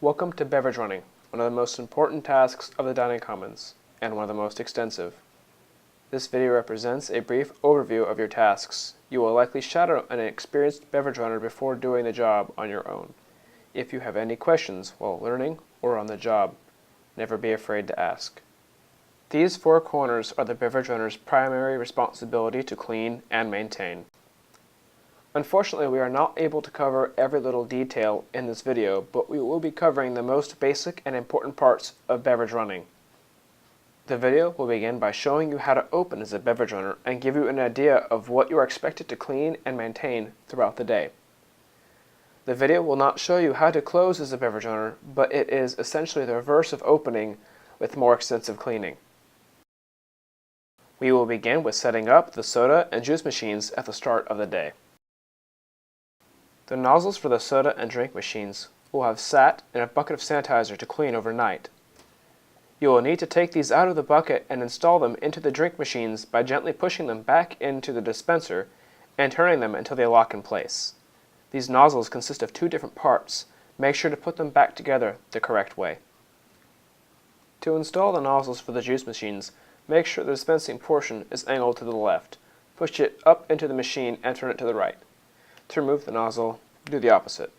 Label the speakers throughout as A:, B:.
A: Welcome to Beverage Running, one of the most important tasks of the dining commons, and one of the most extensive. This video represents a brief overview of your tasks. You will likely shadow an experienced beverage runner before doing the job on your own. If you have any questions while learning or on the job, never be afraid to ask. These four corners are the beverage runner's primary responsibility to clean and maintain. Unfortunately, we are not able to cover every little detail in this video, but we will be covering the most basic and important parts of beverage running. The video will begin by showing you how to open as a beverage runner and give you an idea of what you are expected to clean and maintain throughout the day. The video will not show you how to close as a beverage runner, but it is essentially the reverse of opening with more extensive cleaning. We will begin with setting up the soda and juice machines at the start of the day. The nozzles for the soda and drink machines will have sat in a bucket of sanitizer to clean overnight. You will need to take these out of the bucket and install them into the drink machines by gently pushing them back into the dispenser and turning them until they lock in place. These nozzles consist of two different parts. Make sure to put them back together the correct way. To install the nozzles for the juice machines, make sure the dispensing portion is angled to the left. Push it up into the machine and turn it to the right. To remove the nozzle, do the opposite.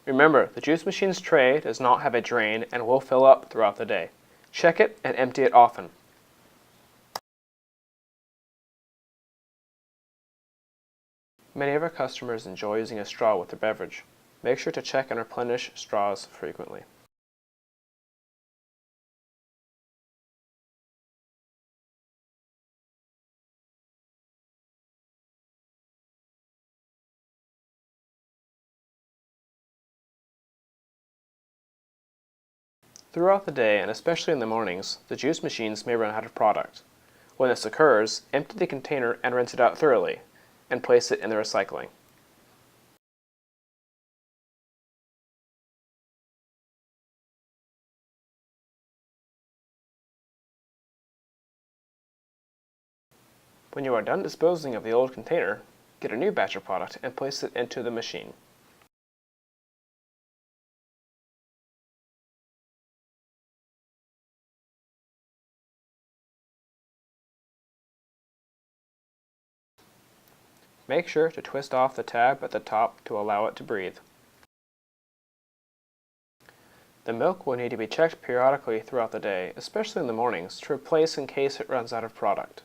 A: Remember, the juice machine's tray does not have a drain and will fill up throughout the day. Check it and empty it often. Many of our customers enjoy using a straw with their beverage. Make sure to check and replenish straws frequently. Throughout the day, and especially in the mornings, the juice machines may run out of product. When this occurs, empty the container and rinse it out thoroughly, and place it in the recycling. When you are done disposing of the old container, get a new batch of product and place it into the machine. Make sure to twist off the tab at the top to allow it to breathe. The milk will need to be checked periodically throughout the day, especially in the mornings, to replace in case it runs out of product.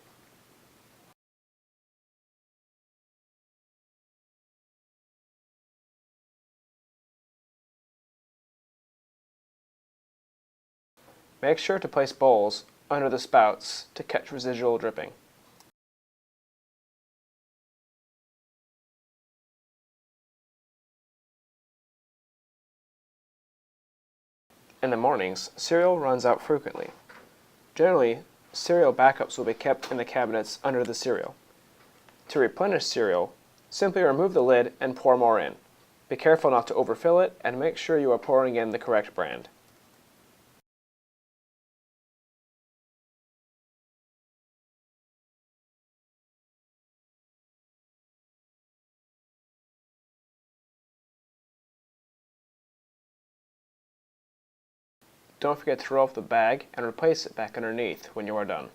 A: Make sure to place bowls under the spouts to catch residual dripping. In the mornings, cereal runs out frequently. Generally, cereal backups will be kept in the cabinets under the cereal. To replenish cereal, simply remove the lid and pour more in. Be careful not to overfill it and make sure you are pouring in the correct brand. Don't forget to throw off the bag and replace it back underneath when you are done.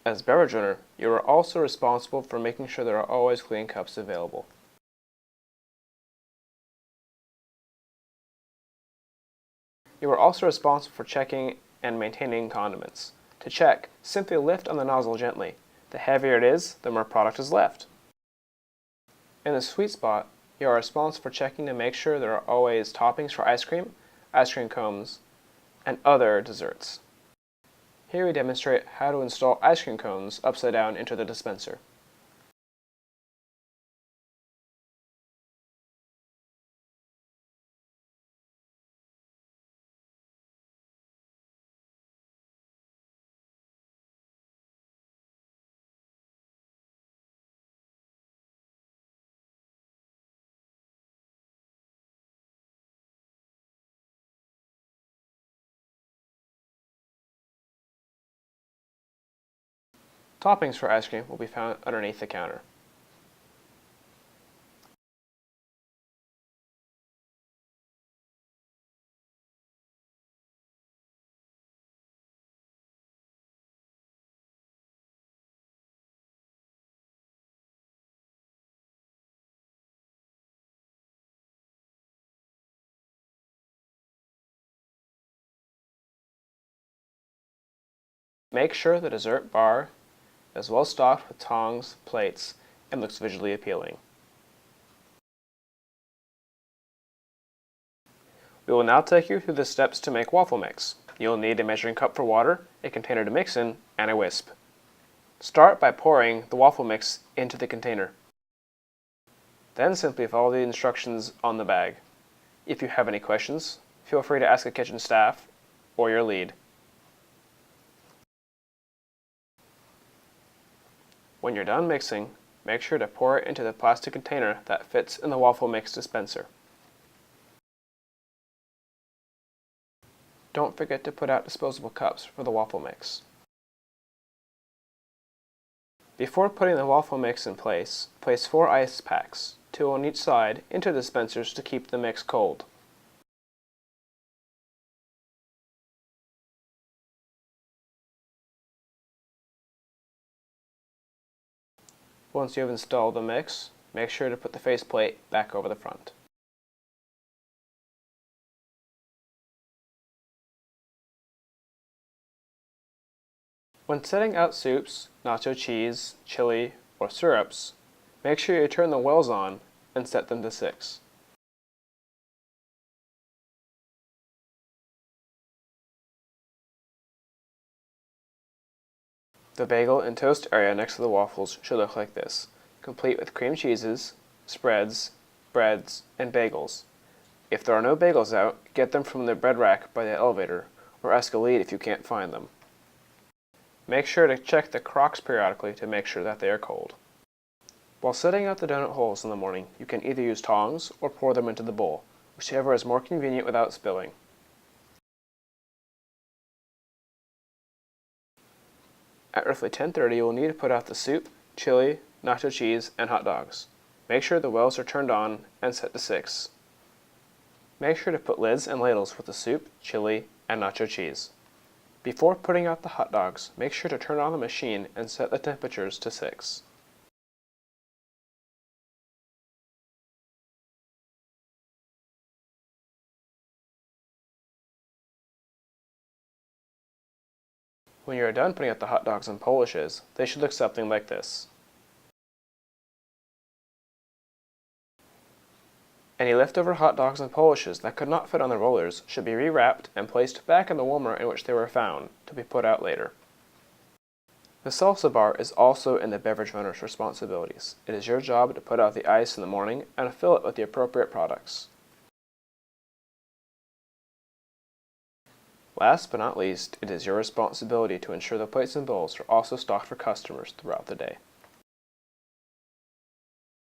A: As beverage runner, you are also responsible for making sure there are always clean cups available. You are also responsible for checking and maintaining condiments. To check, simply lift on the nozzle gently. The heavier it is, the more product is left. In the sweet spot, you are responsible for checking to make sure there are always toppings for ice cream cones, and other desserts. Here we demonstrate how to install ice cream cones upside down into the dispenser. Toppings for ice cream will be found underneath the counter. Make sure the dessert bar is well stocked with tongs, plates, and looks visually appealing. We will now take you through the steps to make waffle mix. You'll need a measuring cup for water, a container to mix in, and a whisk. Start by pouring the waffle mix into the container. Then simply follow the instructions on the bag. If you have any questions, feel free to ask the kitchen staff or your lead. When you're done mixing, make sure to pour it into the plastic container that fits in the waffle mix dispenser. Don't forget to put out disposable cups for the waffle mix. Before putting the waffle mix in place 4 ice packs, 2 on each side, into the dispensers to keep the mix cold. Once you have installed the mix, make sure to put the faceplate back over the front. When setting out soups, nacho cheese, chili, or syrups, make sure you turn the wells on and set them to 6. The bagel and toast area next to the waffles should look like this, complete with cream cheeses, spreads, breads, and bagels. If there are no bagels out, get them from the bread rack by the elevator, or ask a lead if you can't find them. Make sure to check the crocks periodically to make sure that they are cold. While setting out the donut holes in the morning, you can either use tongs or pour them into the bowl, whichever is more convenient without spilling. At roughly 10:30, you will need to put out the soup, chili, nacho cheese, and hot dogs. Make sure the wells are turned on and set to 6. Make sure to put lids and ladles with the soup, chili, and nacho cheese. Before putting out the hot dogs, make sure to turn on the machine and set the temperatures to 6. When you are done putting out the hot dogs and polishes, they should look something like this. Any leftover hot dogs and polishes that could not fit on the rollers should be rewrapped and placed back in the warmer in which they were found, to be put out later. The salsa bar is also in the beverage runner's responsibilities. It is your job to put out the ice in the morning and fill it with the appropriate products. Last but not least, it is your responsibility to ensure the plates and bowls are also stocked for customers throughout the day.